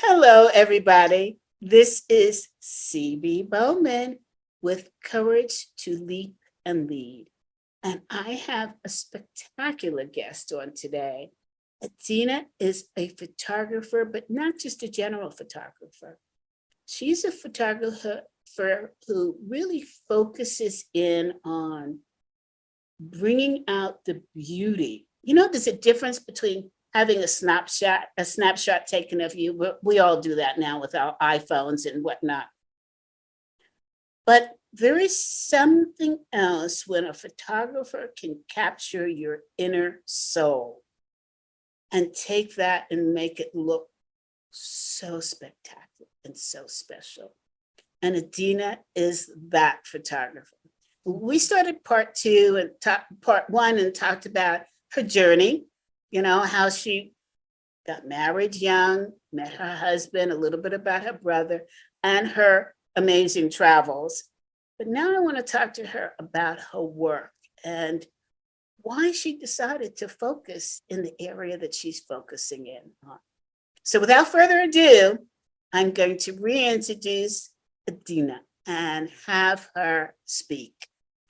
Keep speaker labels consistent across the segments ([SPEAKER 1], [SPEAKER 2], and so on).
[SPEAKER 1] Hello, everybody. This is CB Bowman with Courage to Leap and Lead. And I have a spectacular guest on today. Edina is a photographer, but not just a general photographer. She's a photographer who really focuses in on bringing out the beauty. You know, there's a difference between having a snapshot taken of you. We all do that now with our iPhones and whatnot. But there is something else when a photographer can capture your inner soul and take that and make it look so spectacular and so special. And Edina is that photographer. We started part one and talked about her journey, you know, how she got married young, met her husband, a little bit about her brother, and her amazing travels. But now I want to talk to her about her work and why she decided to focus in the area that she's focusing in on. So without further ado, I'm going to reintroduce Edina and have her speak.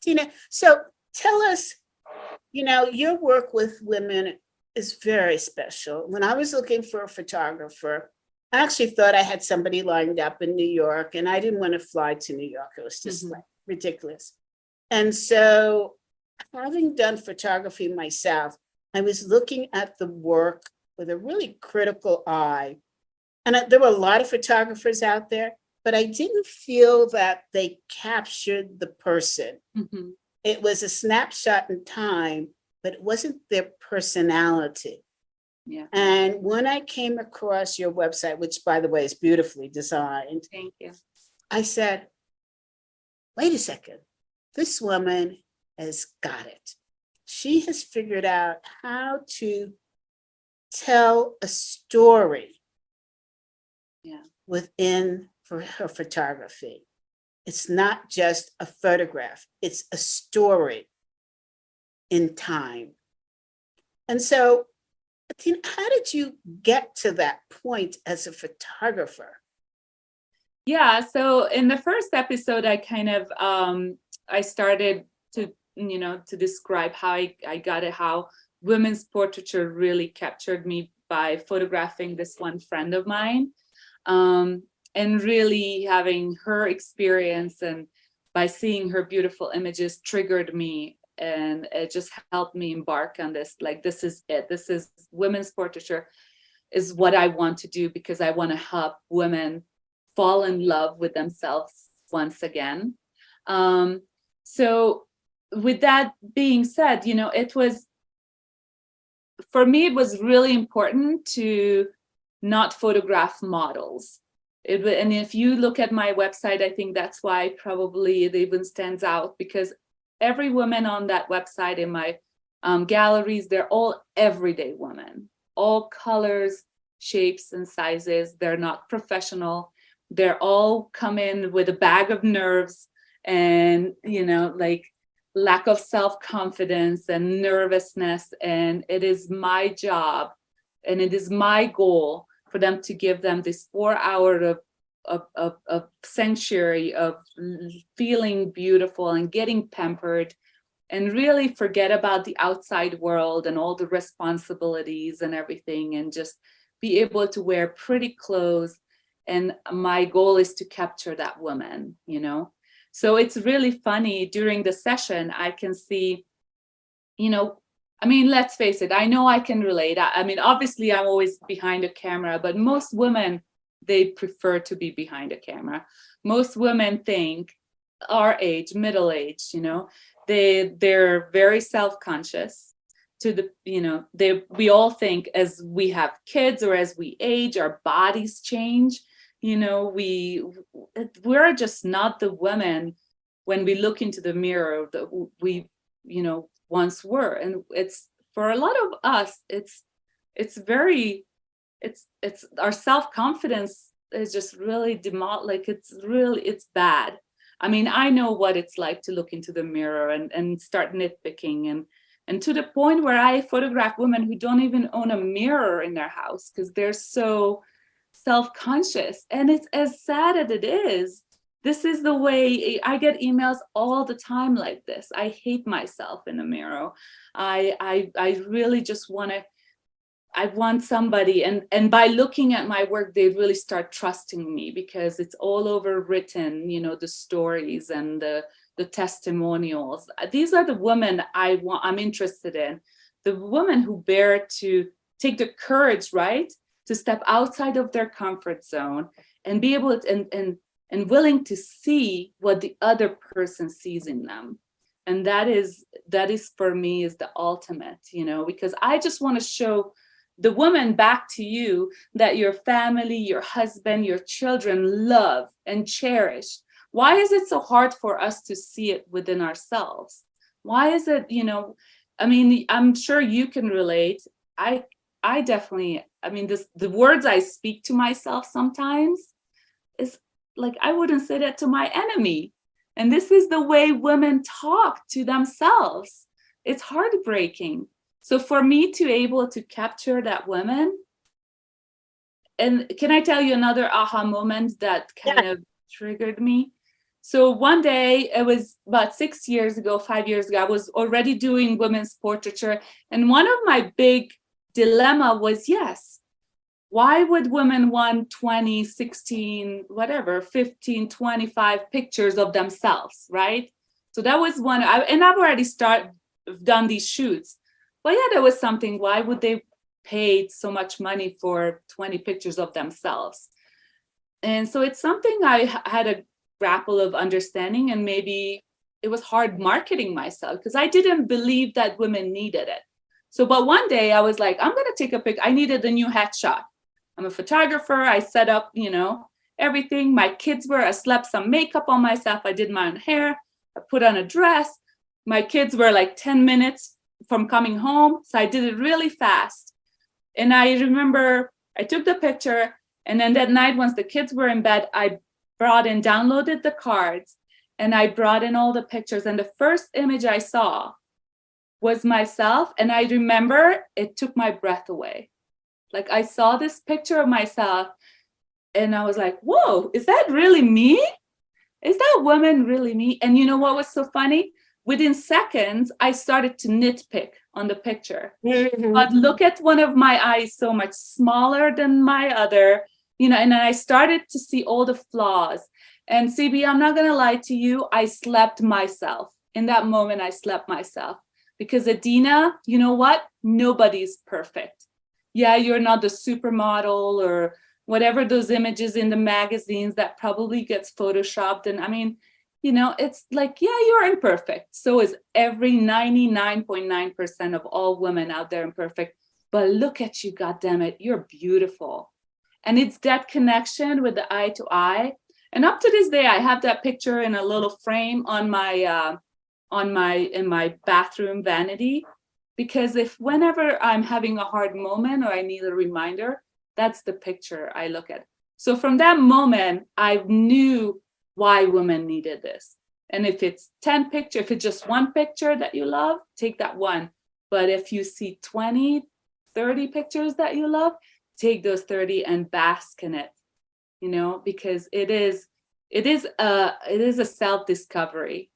[SPEAKER 1] Tina, so tell us, you know, your work with women is very special. When I was looking for a photographer, I actually thought I had somebody lined up in New York, and I didn't want to fly to New York. It was just like ridiculous. And so, having done photography myself, I was looking at the work with a really critical eye. And there were a lot of photographers out there, but I didn't feel that they captured the person.
[SPEAKER 2] Mm-hmm.
[SPEAKER 1] It was a snapshot in time, but it wasn't their personality.
[SPEAKER 2] Yeah.
[SPEAKER 1] And when I came across your website, which by the way is beautifully designed,
[SPEAKER 2] Thank you.
[SPEAKER 1] I said, wait a second, this woman has got it. She has figured out how to tell a story within for her photography. It's not just a photograph, it's a story in time. And so, Tina, how did you get to that point as a photographer?
[SPEAKER 2] Yeah, so in the first episode, I kind of I started to to describe how I got it, how women's portraiture really captured me by photographing this one friend of mine, and really having her experience, and by seeing her beautiful images triggered me, and it just helped me embark on this. Like, this is it. This is women's portraiture is what I want to do, because I want to help women fall in love with themselves once again. So with that being said, it was, for me, it was really important to not photograph models. And if you look at my website, I think that's why probably it even stands out, because every woman on that website in my galleries, they're all everyday women, all colors, shapes, and sizes. They're not professional. They're all come in with a bag of nerves and, like lack of self-confidence and nervousness. And it is my job and it is my goal for them to give them this 4 hour of sanctuary of feeling beautiful and getting pampered, and really forget about the outside world and all the responsibilities and everything, and just be able to wear pretty clothes. And my goal is to capture that woman, So it's really funny, during the session, I can see, let's face it, I know I can relate. Obviously I'm always behind a camera, but most women, they prefer to be behind a camera. Most women think our age, middle age, they're very self-conscious. We all think as we have kids or as we age, our bodies change. We're just not the women when we look into the mirror that we once were. And it's, for a lot of us, it's our self-confidence is just really it's bad. I know what it's like to look into the mirror and start nitpicking, and to the point where I photograph women who don't even own a mirror in their house, because they're so self-conscious. And it's as sad as it is. This is the way I get emails all the time like this. I hate myself in the mirror. I really just I want somebody, and by looking at my work, they really start trusting me because it's all over written, the stories and the testimonials. These are the women I'm interested in. The women who bear to take the courage, right, to step outside of their comfort zone and be able to, and willing to see what the other person sees in them. And that is for me is the ultimate, because I just want to show the woman back to you that your family, your husband, your children love and cherish. Why is it so hard for us to see it within ourselves? Why is it, I'm sure you can relate. I definitely, the words I speak to myself sometimes is like, I wouldn't say that to my enemy. And this is the way women talk to themselves. It's heartbreaking. So for me to able to capture that woman, and can I tell you another aha moment that kind of triggered me? So one day, it was about 5 years ago, I was already doing women's portraiture. And one of my big dilemma was, yes, why would women want 20, 16, whatever, 15, 25 pictures of themselves, right? So that was one, and I've already done these shoots. But yeah, there was something, why would they pay so much money for 20 pictures of themselves? And so it's something I had a grapple of understanding, and maybe it was hard marketing myself because I didn't believe that women needed it. So, but one day I was like, I'm going to take a pic. I needed a new headshot. I'm a photographer. I set up, everything. My kids I slapped some makeup on myself. I did my own hair. I put on a dress. My kids were like 10 minutes from coming home. So I did it really fast. And I remember I took the picture. And then that night, once the kids were in bed, I downloaded the cards, and I brought in all the pictures. And the first image I saw was myself. And I remember it took my breath away. Like I saw this picture of myself and I was like, whoa, is that really me? Is that woman really me? And you know what was so funny? Within seconds, I started to nitpick on the picture. Mm-hmm. But look at one of my eyes so much smaller than my other, and then I started to see all the flaws. And CB, I'm not going to lie to you. I slapped myself. In that moment, I slapped myself. Because Edina, you know what? Nobody's perfect. Yeah, you're not the supermodel or whatever those images in the magazines that probably gets photoshopped. And it's like, yeah, you're imperfect. So is every 99.9% of all women out there imperfect. But look at you, goddammit, you're beautiful. And it's that connection with the eye to eye. And up to this day, I have that picture in a little frame in my bathroom vanity. Because whenever I'm having a hard moment or I need a reminder, that's the picture I look at. So from that moment, I knew why women needed this. And if it's 10 pictures, if it's just one picture that you love, take that one. But if you see 20, 30 pictures that you love, take those 30 and bask in it, because it is a self-discovery,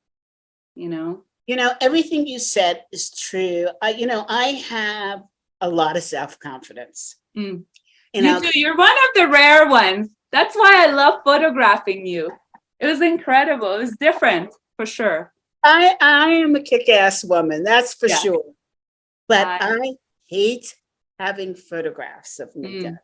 [SPEAKER 1] Everything you said is true. I have a lot of self-confidence.
[SPEAKER 2] You do. You're one of the rare ones. That's why I love photographing you. It was incredible. It was different, for sure.
[SPEAKER 1] I am a kick-ass woman, that's for sure. But I hate having photographs of me done.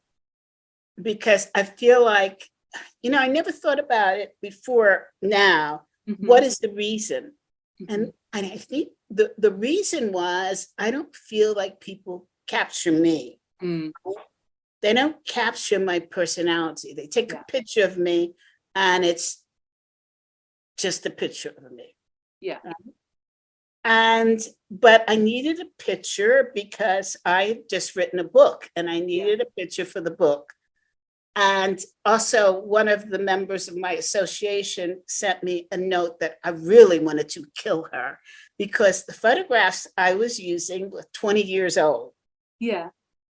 [SPEAKER 1] Because I feel like, I never thought about it before now. Mm-hmm. What is the reason? Mm-hmm. And I think the reason was I don't feel like people capture me. Mm. They don't capture my personality. They take a picture of me and it's just a picture of me.
[SPEAKER 2] Yeah.
[SPEAKER 1] But I needed a picture because I had just written a book and I needed a picture for the book. And also one of the members of my association sent me a note that I really wanted to kill her because the photographs I was using were 20 years old.
[SPEAKER 2] Yeah.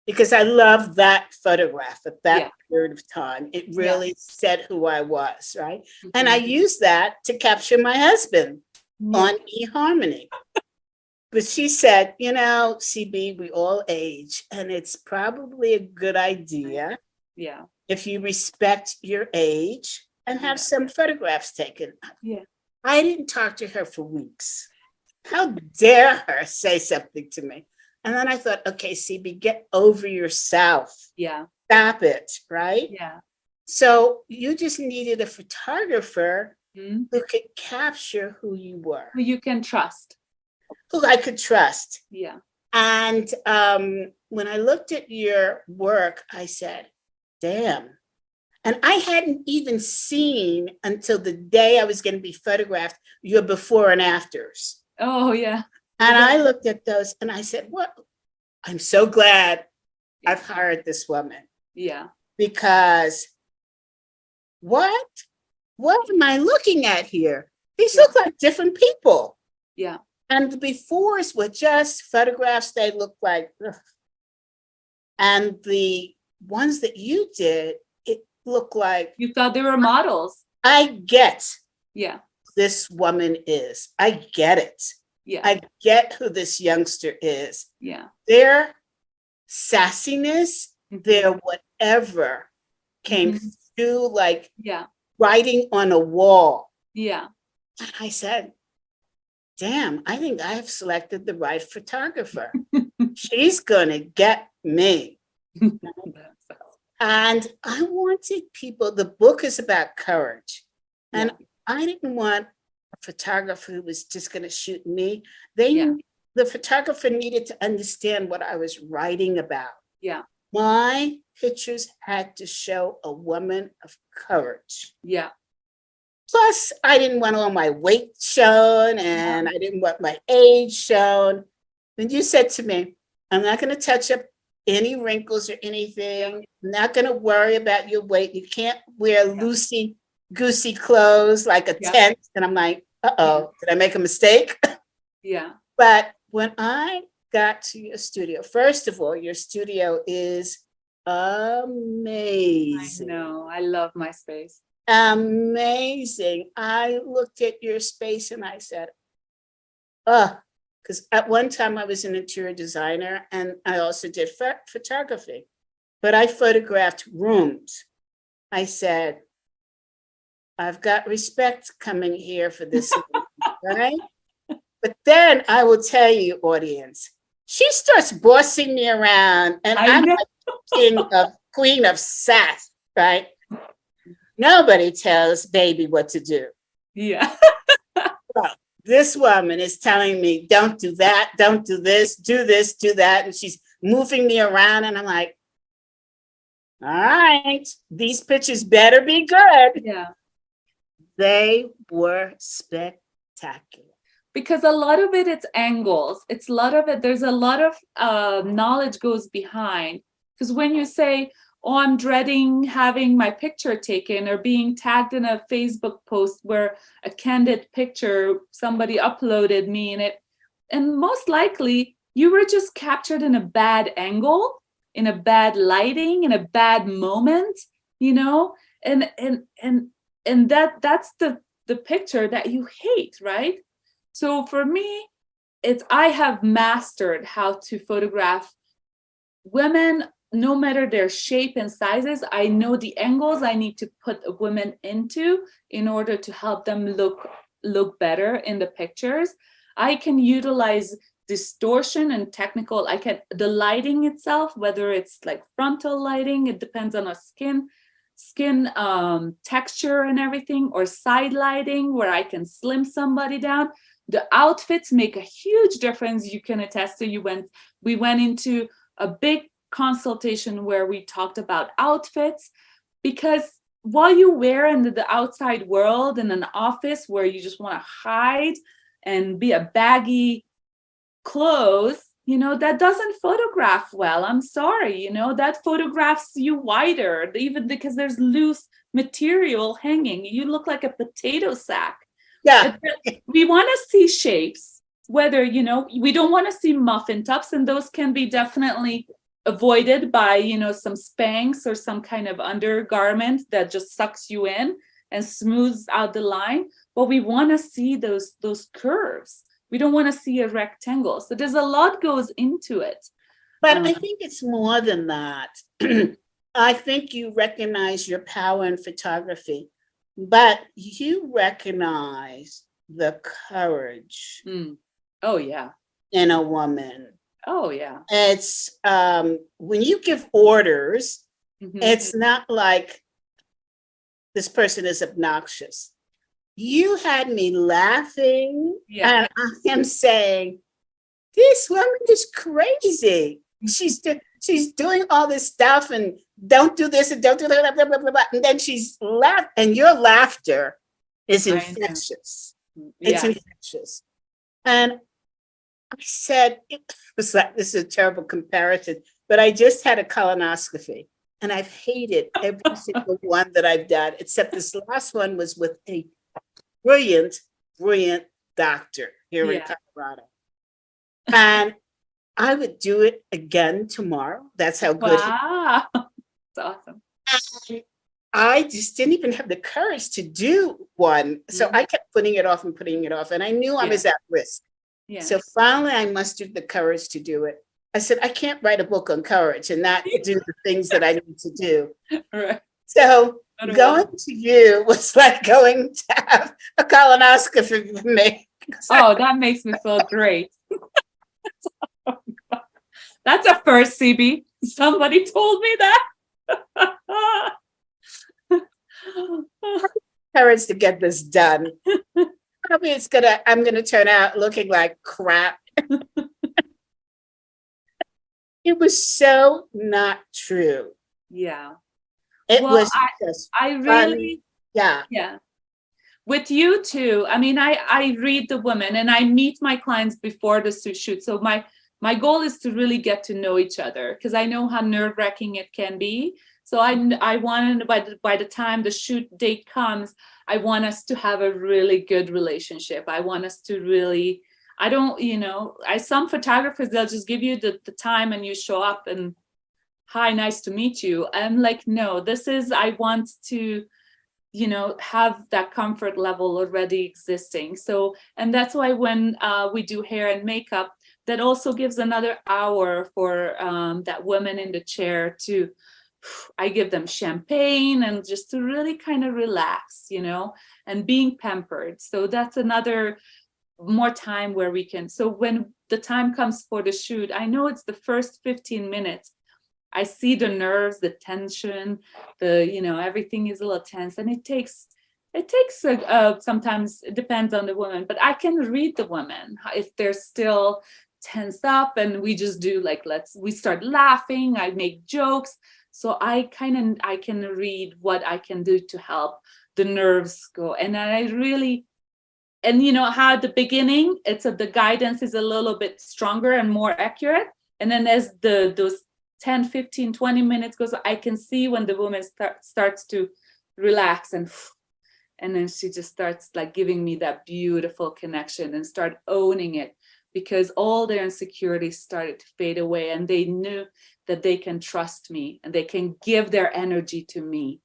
[SPEAKER 1] because I love that photograph at that
[SPEAKER 2] Yeah.
[SPEAKER 1] period of time. It
[SPEAKER 2] Yeah.
[SPEAKER 1] really said who I was, right?
[SPEAKER 2] Mhm.
[SPEAKER 1] And I used that to capture my husband
[SPEAKER 2] Yeah.
[SPEAKER 1] on eHarmony. But she said, you know, CB, we all age, and it's probably a good idea
[SPEAKER 2] Yeah.
[SPEAKER 1] if you respect your age and have
[SPEAKER 2] Yeah.
[SPEAKER 1] some photographs taken.
[SPEAKER 2] Yeah.
[SPEAKER 1] I didn't talk to her for weeks. How dare her say something to me? And then I thought, okay, CB, get over yourself.
[SPEAKER 2] Yeah.
[SPEAKER 1] Stop it, right?
[SPEAKER 2] Yeah.
[SPEAKER 1] So you just needed a photographer
[SPEAKER 2] Mhm.
[SPEAKER 1] who could capture who you were,
[SPEAKER 2] Who you can trust.
[SPEAKER 1] who I could trust.
[SPEAKER 2] Yeah.
[SPEAKER 1] And when I looked at your work, I said, damn. And I hadn't even seen until the day I was going to be photographed your before and afters.
[SPEAKER 2] Oh, yeah.
[SPEAKER 1] And I looked at those and I said, what? I'm so glad I've hired this woman,
[SPEAKER 2] Yeah.
[SPEAKER 1] because what am I looking at here? These
[SPEAKER 2] Yeah.
[SPEAKER 1] look like different people.
[SPEAKER 2] Yeah.
[SPEAKER 1] And the befores were just photographs. They look like, ugh. And the ones that you did, it looked like,
[SPEAKER 2] You thought they were models.
[SPEAKER 1] I get
[SPEAKER 2] Yeah.
[SPEAKER 1] who this woman is. I get it.
[SPEAKER 2] Yeah.
[SPEAKER 1] I get who this youngster is.
[SPEAKER 2] Yeah.
[SPEAKER 1] Their sassiness,
[SPEAKER 2] Mhm.
[SPEAKER 1] their whatever came
[SPEAKER 2] Mhm.
[SPEAKER 1] through like
[SPEAKER 2] Yeah.
[SPEAKER 1] writing on a wall.
[SPEAKER 2] Yeah.
[SPEAKER 1] And I said, damn, I think I have selected the right photographer. She's going to get me. And I wanted people, the book is about courage. And I didn't want a photographer who was just going to shoot me. The photographer needed to understand what I was writing about.
[SPEAKER 2] Yeah.
[SPEAKER 1] My pictures had to show a woman of courage.
[SPEAKER 2] Yeah.
[SPEAKER 1] Plus, I didn't want all my weight shown, and I didn't want my age shown. When you said to me, I'm not going to touch up any wrinkles or anything. I'm not going to worry about your weight. You can't wear loosey-goosey clothes like a tent. And I'm like, uh-oh, did I make a mistake?
[SPEAKER 2] Yeah.
[SPEAKER 1] But when I got to your studio, first of all, your studio is amazing.
[SPEAKER 2] I know. I love my space.
[SPEAKER 1] Amazing. I looked at your space and I said, because at one time I was an interior designer and I also did photography, but I photographed rooms. I said, I've got respect coming here for this, right? But then I will tell you, audience, she starts bossing me around and I'm like queen of sass, right? Nobody tells baby what to do.
[SPEAKER 2] Yeah.
[SPEAKER 1] Well, this woman is telling me, don't do that, don't do this, do that. And she's moving me around. And I'm like, all right, these pictures better be good.
[SPEAKER 2] Yeah.
[SPEAKER 1] They were spectacular.
[SPEAKER 2] Because a lot of it's angles. It's a lot of it. There's a lot of knowledge goes behind. Because when you say, oh, I'm dreading having my picture taken or being tagged in a Facebook post where a candid picture, somebody uploaded me in it. And most likely you were just captured in a bad angle, in a bad lighting, in a bad moment, you know, and that's the picture that you hate, right? So for me, I have mastered how to photograph women, no matter their shape and sizes. I know the angles I need to put a woman into in order to help them look better in the pictures. I can utilize distortion and technical. The lighting itself, whether it's like frontal lighting, it depends on a skin texture and everything, or side lighting where I can slim somebody down. The outfits make a huge difference. You can attest to. We went into a big consultation where we talked about outfits, because while you wear in the outside world in an office where you just want to hide and be a baggy clothes, you know, that doesn't photograph well. I'm sorry, you know, that photographs you wider, even because there's loose material hanging. You look like a potato sack.
[SPEAKER 1] Yeah.
[SPEAKER 2] We want to see shapes, whether, you know, we don't want to see muffin tops, and those can be definitely avoided by, some Spanx or some kind of undergarment that just sucks you in and smooths out the line. But we want to see those curves. We don't want to see a rectangle. So there's a lot goes into it.
[SPEAKER 1] But I think it's more than that. I think you recognize your power in photography, but you recognize the courage
[SPEAKER 2] Oh, yeah.
[SPEAKER 1] in a woman.
[SPEAKER 2] Oh, yeah.
[SPEAKER 1] It's when you give orders,
[SPEAKER 2] Mhm.
[SPEAKER 1] it's not like this person is obnoxious. You had me laughing,
[SPEAKER 2] Yeah.
[SPEAKER 1] and I am saying, this woman is crazy. She's doing all this stuff and don't do this and don't do that, blah, blah, blah, blah. And then she's laugh, and your laughter is
[SPEAKER 2] I know.
[SPEAKER 1] infectious. It's
[SPEAKER 2] Yeah.
[SPEAKER 1] infectious. And I said, it was like, this is a terrible comparison, but I just had a colonoscopy and I've hated every single one that I've done, except this last one was with a brilliant, brilliant doctor here in Colorado. And I would do it again tomorrow. That's how good.
[SPEAKER 2] Wow. That's awesome.
[SPEAKER 1] And I just didn't even have the courage to do one. So I kept putting it off and putting it off. And I knew I was at risk.
[SPEAKER 2] Yeah.
[SPEAKER 1] So finally I mustered the courage to do it. I said, I can't write a book on courage and not do the things that I need to do.
[SPEAKER 2] Right.
[SPEAKER 1] So going to you was like going to have a colonoscopy for me.
[SPEAKER 2] Oh, that makes me feel great. That's a first, CB. Somebody told me that.
[SPEAKER 1] Courage to get this done. Probably I'm gonna turn out looking like crap. It was so not true.
[SPEAKER 2] Yeah.
[SPEAKER 1] It
[SPEAKER 2] Well,
[SPEAKER 1] was just
[SPEAKER 2] I really,
[SPEAKER 1] yeah.
[SPEAKER 2] With you too. I mean, I read the women and I meet my clients before the shoot. So my goal is to really get to know each other because I know how nerve-wracking it can be. So I wanted by the time the shoot date comes, I want us to have a really good relationship. I want us to really, I don't, some photographers, they'll just give you the time and you show up and hi, nice to meet you. I'm like, no, I want to, have that comfort level already existing. So, and that's why when we do hair and makeup, that also gives another hour for that woman in the chair to, I give them champagne and just to really kind of relax, and being pampered. So that's another more time where we can. So when the time comes for the shoot, I know it's the first 15 minutes. I see the nerves, the tension, everything is a little tense, and it takes sometimes it depends on the woman, but I can read the woman if they're still tensed up, and we just do we start laughing. I make jokes, so I can read what I can do to help the nerves go, and I really. And how at the beginning, the guidance is a little bit stronger and more accurate, and then as those 10, 15, 20 minutes goes, I can see when the woman starts to relax and then she just starts giving me that beautiful connection and start owning it because all their insecurities started to fade away and they knew that they can trust me and they can give their energy to me.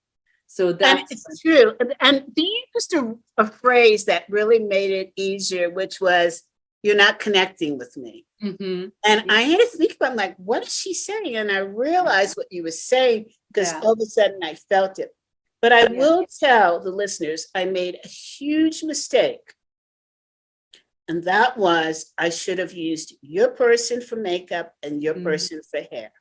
[SPEAKER 2] So that's
[SPEAKER 1] true. And you used a phrase that really made it easier, which was, you're not connecting with me.
[SPEAKER 2] Mm-hmm.
[SPEAKER 1] And I had to think about what is she saying? And I realized what you were saying because all of a sudden I felt it. But I will tell the listeners, I made a huge mistake. And that was, I should have used your person for makeup and your person for hair.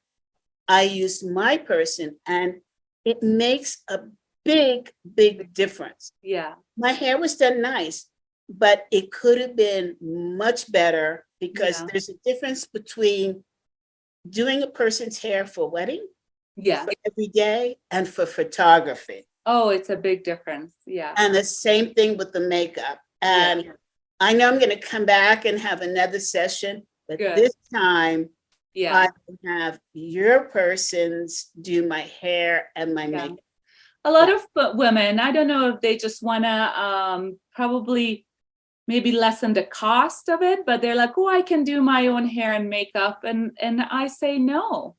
[SPEAKER 1] I used my person and it makes a big, big difference.
[SPEAKER 2] Yeah.
[SPEAKER 1] My hair was done nice, but it could have been much better because there's a difference between doing a person's hair for wedding, for every day, and for photography.
[SPEAKER 2] Oh, it's a big difference. Yeah.
[SPEAKER 1] And the same thing with the makeup. And I know I'm going to come back and have another session, but this time I will have your persons do my hair and my makeup.
[SPEAKER 2] A lot of women, I don't know if they just want to probably maybe lessen the cost of it, but they're like, oh, I can do my own hair and makeup. And I say, no,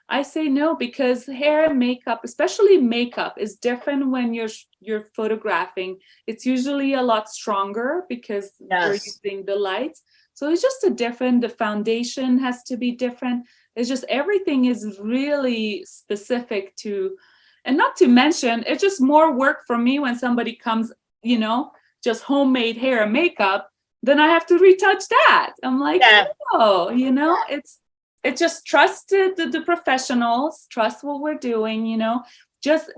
[SPEAKER 2] I say no, because hair and makeup, especially makeup, is different when you're photographing. It's usually a lot stronger because we're
[SPEAKER 1] Yes.
[SPEAKER 2] using the lights. So it's just the foundation has to be different. It's just everything is really specific to, and not to mention, it's just more work for me when somebody comes, just homemade hair and makeup, then I have to retouch that. I'm like,
[SPEAKER 1] Yeah.
[SPEAKER 2] oh, it's just trust the professionals, trust what we're doing, just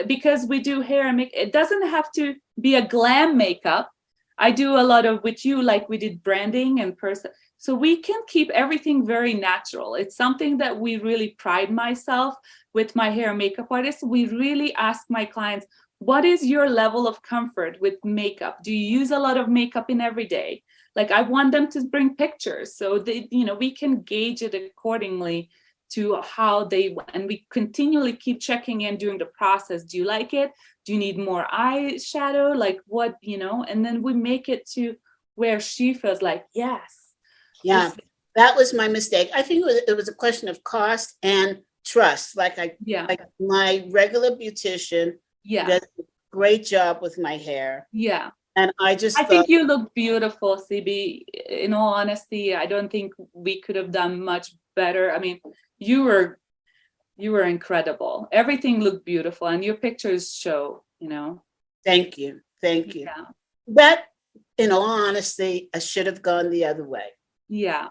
[SPEAKER 2] because we do hair and make, it doesn't have to be a glam makeup. I do a lot of with you, like we did branding and person. So we can keep everything very natural. It's something that we really pride myself with my hair and makeup artist. We really ask my clients, what is your level of comfort with makeup? Do you use a lot of makeup in every day? Like I want them to bring pictures so they, we can gauge it accordingly to how they, and we continually keep checking in during the process. Do you like it? Do you need more eyeshadow? Like what, and then we make it to where she feels like, yes.
[SPEAKER 1] Yeah, that was my mistake. I think it was a question of cost and trust. Like my regular beautician does a great job with my hair.
[SPEAKER 2] Yeah.
[SPEAKER 1] And I
[SPEAKER 2] think you look beautiful, CB. In all honesty, I don't think we could have done much better. I mean, you were incredible. Everything looked beautiful, and your pictures show,
[SPEAKER 1] Thank you.
[SPEAKER 2] Yeah.
[SPEAKER 1] But in all honesty, I should have gone the other way.
[SPEAKER 2] Yeah.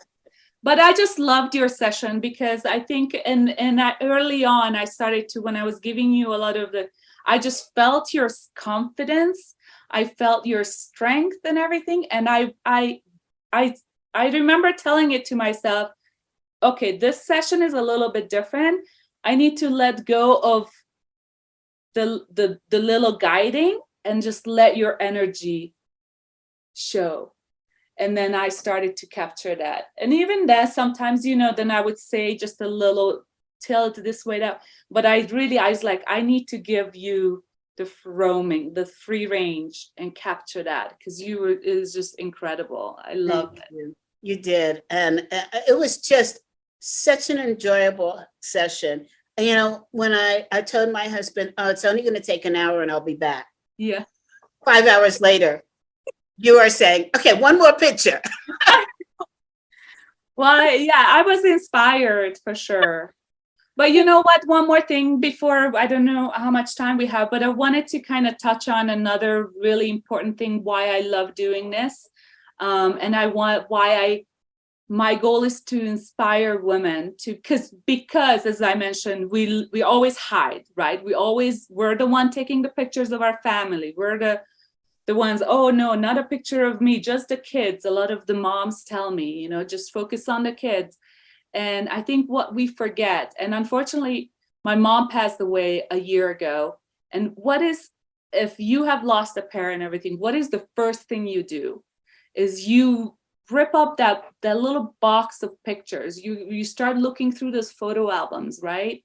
[SPEAKER 2] But I just loved your session because I think and early on I started to, when I was giving you a lot of I just felt your confidence. I felt your strength and everything. And I remember telling it to myself, okay, this session is a little bit different. I need to let go of the little guiding and just let your energy show. And then I started to capture that. And even that, sometimes, then I would say just a little tilt this way, that. But I was like, I need to give you the roaming, the free range, and capture that because it was just incredible. I love it.
[SPEAKER 1] You did. And it was just such an enjoyable session. And, when I told my husband, oh, it's only going to take an hour and I'll be back.
[SPEAKER 2] Yeah.
[SPEAKER 1] 5 hours later, you are saying, okay, one more picture.
[SPEAKER 2] Well, yeah, I was inspired for sure. But you know what? One more thing before, I don't know how much time we have, but I wanted to kind of touch on another really important thing, why I love doing this. And my goal is to inspire women because as I mentioned, we always hide, right? We're the one taking the pictures of our family. We're the ones, oh no, not a picture of me, just the kids. A lot of the moms tell me, just focus on the kids. And I think what we forget, and unfortunately, my mom passed away a year ago. And if you have lost a parent and everything, what is the first thing you do? Is you rip up that little box of pictures. You start looking through those photo albums, right?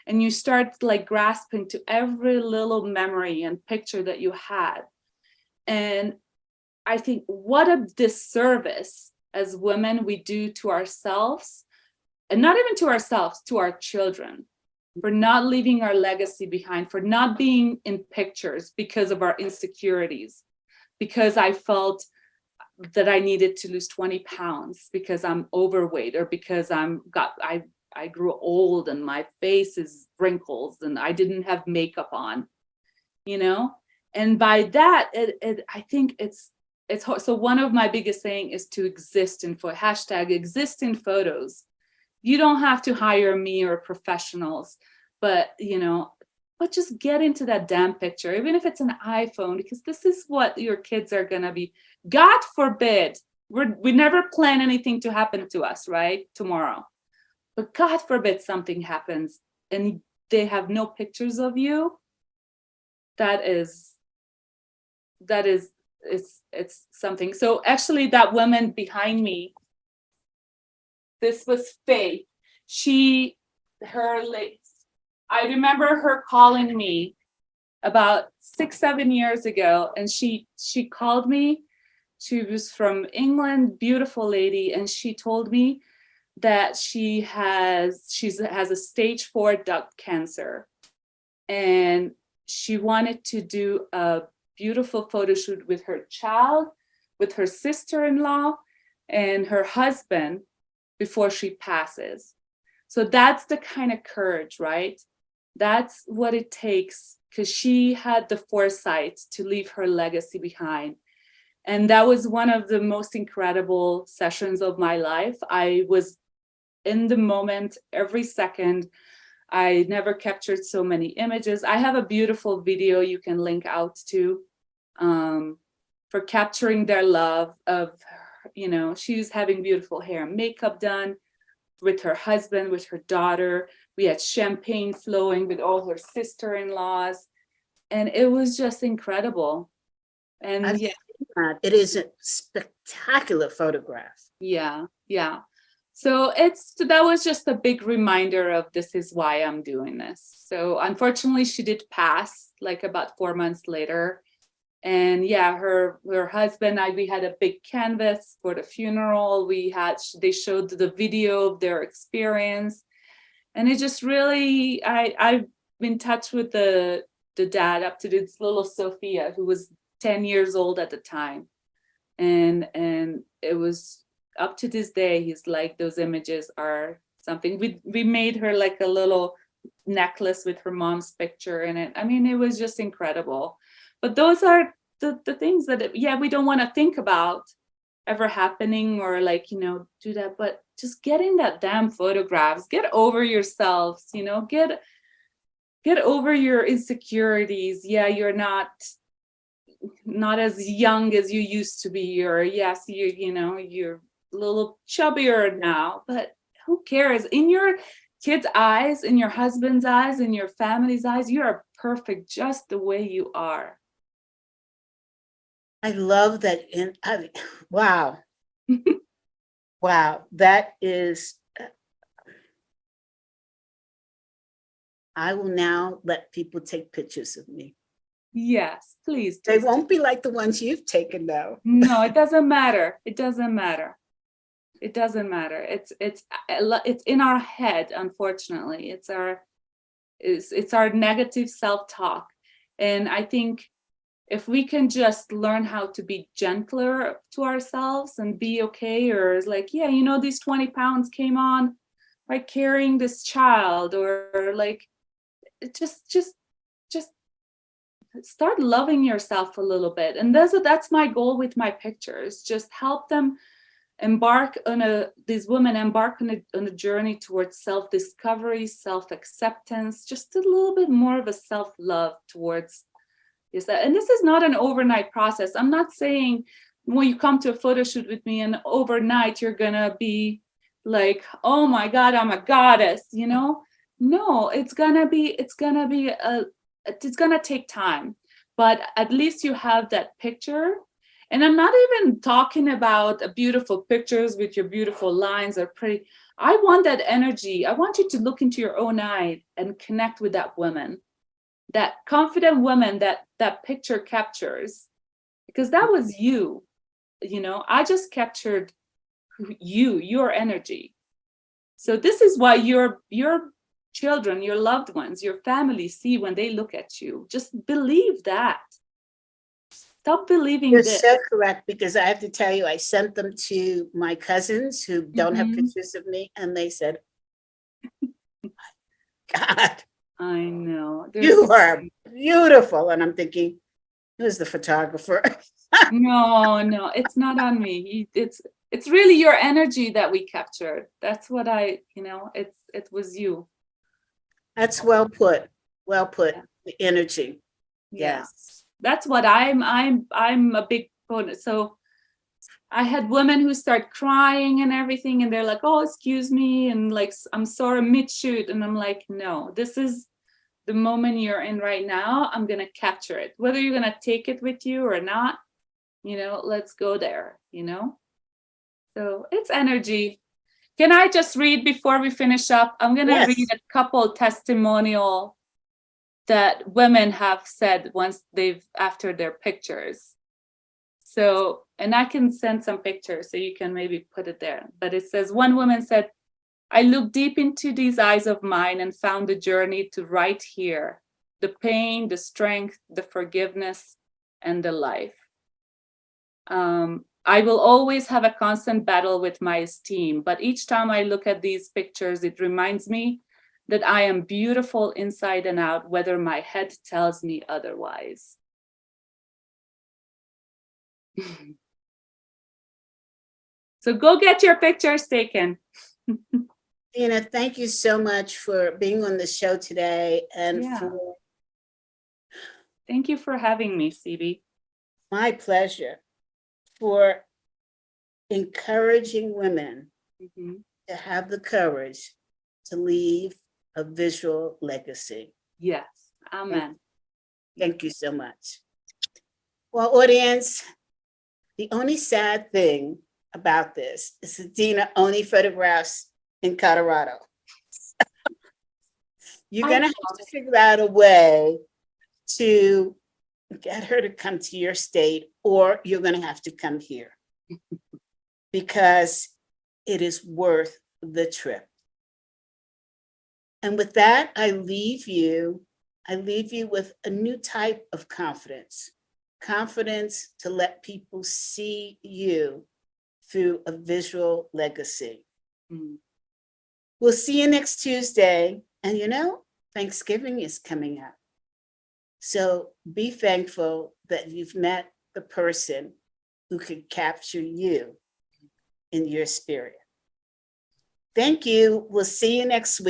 [SPEAKER 2] And you start like grasping to every little memory and picture that you had. And I think what a disservice as women we do to ourselves, and not even to ourselves, to our children, for not leaving our legacy behind, for not being in pictures because of our insecurities, because I felt that I needed to lose 20 pounds because I'm overweight, or because I grew old and my face is wrinkles and I didn't have makeup on, And by that, I think it's hard. So one of my biggest saying is to exist in #exist in photos. You don't have to hire me or professionals, but just get into that damn picture, even if it's an iPhone, because this is what your kids are gonna be. God forbid, we never plan anything to happen to us, right? Tomorrow, but God forbid something happens and they have no pictures of you. It's something. So actually, that woman behind me, this was Faye. I remember her calling me about 6-7 years ago, and she called me. She was from England, beautiful lady, and she told me, that she has a stage 4 duct cancer, and she wanted to do a beautiful photo shoot with her child, with her sister-in-law, and her husband before she passes. So that's the kind of courage, right? That's what it takes, because she had the foresight to leave her legacy behind. And that was one of the most incredible sessions of my life. I was in the moment every second. I never captured so many images. I have a beautiful video you can link out to for capturing their love of, she's having beautiful hair and makeup done with her husband, with her daughter. We had champagne flowing with all her sister-in-laws. And it was just incredible. And
[SPEAKER 1] I've seen that. It is a spectacular photograph.
[SPEAKER 2] Yeah. So that was just a big reminder of this is why I'm doing this. So unfortunately, she did pass like about 4 months later. And yeah, her husband, we had a big canvas for the funeral. They showed the video of their experience. And it just really, I've been in touch with the dad up to this little Sophia, who was 10 years old at the time. And it was up to this day, he's like, those images are something. We made her like a little necklace with her mom's picture in it. I mean, it was just incredible. But those are the things that, we don't want to think about ever happening or do that. But just getting that damn photographs, get over yourselves, get over your insecurities. Yeah, you're not as young as you used to be, or yes, you're a little chubbier now, but who cares? In your kids' eyes, in your husband's eyes, in your family's eyes, you are perfect just the way you are.
[SPEAKER 1] I love that. Wow. Wow. That is, I will now let people take pictures of me.
[SPEAKER 2] Yes, please.
[SPEAKER 1] They won't be like the ones you've taken, though.
[SPEAKER 2] No, it doesn't matter. It doesn't matter. It doesn't matter. It's in our head, unfortunately. It's our negative self-talk. And I think if we can just learn how to be gentler to ourselves and be okay, or it's like, these 20 pounds came on by carrying this child, or like, just start loving yourself a little bit. And that's my goal with my pictures. Just help them these women embark on a journey towards self-discovery, self-acceptance, just a little bit more of a self-love towards this. And this is not an overnight process. I'm not saying when you come to a photo shoot with me and overnight you're gonna be like, oh my God, I'm a goddess, No, it's gonna take time, but at least you have that picture. And I'm not even talking about beautiful pictures with your beautiful lines or pretty. I want that energy. I want you to look into your own eye and connect with that woman, that confident woman that picture captures, because that was you. I just captured your energy. So this is why your children, your loved ones, your family see when they look at you. Just believe that. Stop believing
[SPEAKER 1] You're
[SPEAKER 2] this.
[SPEAKER 1] so correct, because I have to tell you, I sent them to my cousins who don't have pictures of me, and they said, God,
[SPEAKER 2] I know.
[SPEAKER 1] you are beautiful. And I'm thinking, who's the photographer?
[SPEAKER 2] No, it's not on me. It's really your energy that we captured. That's what it was you.
[SPEAKER 1] That's well put. Well put. Yeah. The energy.
[SPEAKER 2] Yeah.
[SPEAKER 1] Yes.
[SPEAKER 2] That's what I'm a big proponent. So I had women who start crying and everything, and they're like, oh, excuse me, and like, I'm sorry, mid-shoot. And I'm like, no, this is the moment you're in right now. I'm gonna capture it. Whether you're gonna take it with you or not, let's go there, So it's energy. Can I just read before we finish up? I'm gonna read a couple testimonial that women have said after their pictures. So, and I can send some pictures so you can maybe put it there. But it says, one woman said, I looked deep into these eyes of mine and found the journey to right here, the pain, the strength, the forgiveness, and the life. I will always have a constant battle with my esteem, but each time I look at these pictures, it reminds me that I am beautiful inside and out, whether my head tells me otherwise. So go get your pictures taken.
[SPEAKER 1] Edina, thank you so much for being on the show today and
[SPEAKER 2] Yeah.
[SPEAKER 1] for
[SPEAKER 2] Thank you for having me, CB.
[SPEAKER 1] my pleasure, for encouraging women to have the courage to leave a visual legacy.
[SPEAKER 2] Yes, amen.
[SPEAKER 1] Thank you so much. Well, audience, the only sad thing about this is that Edina only photographs in Colorado. You're going to have to figure out a way to get her to come to your state, or you're going to have to come here because it is worth the trip. And with that, I leave you with a new type of confidence to let people see you through a visual legacy. We'll see you next Tuesday. And you know, Thanksgiving is coming up. So be thankful that you've met the person who could capture you in your spirit. Thank you. We'll see you next week.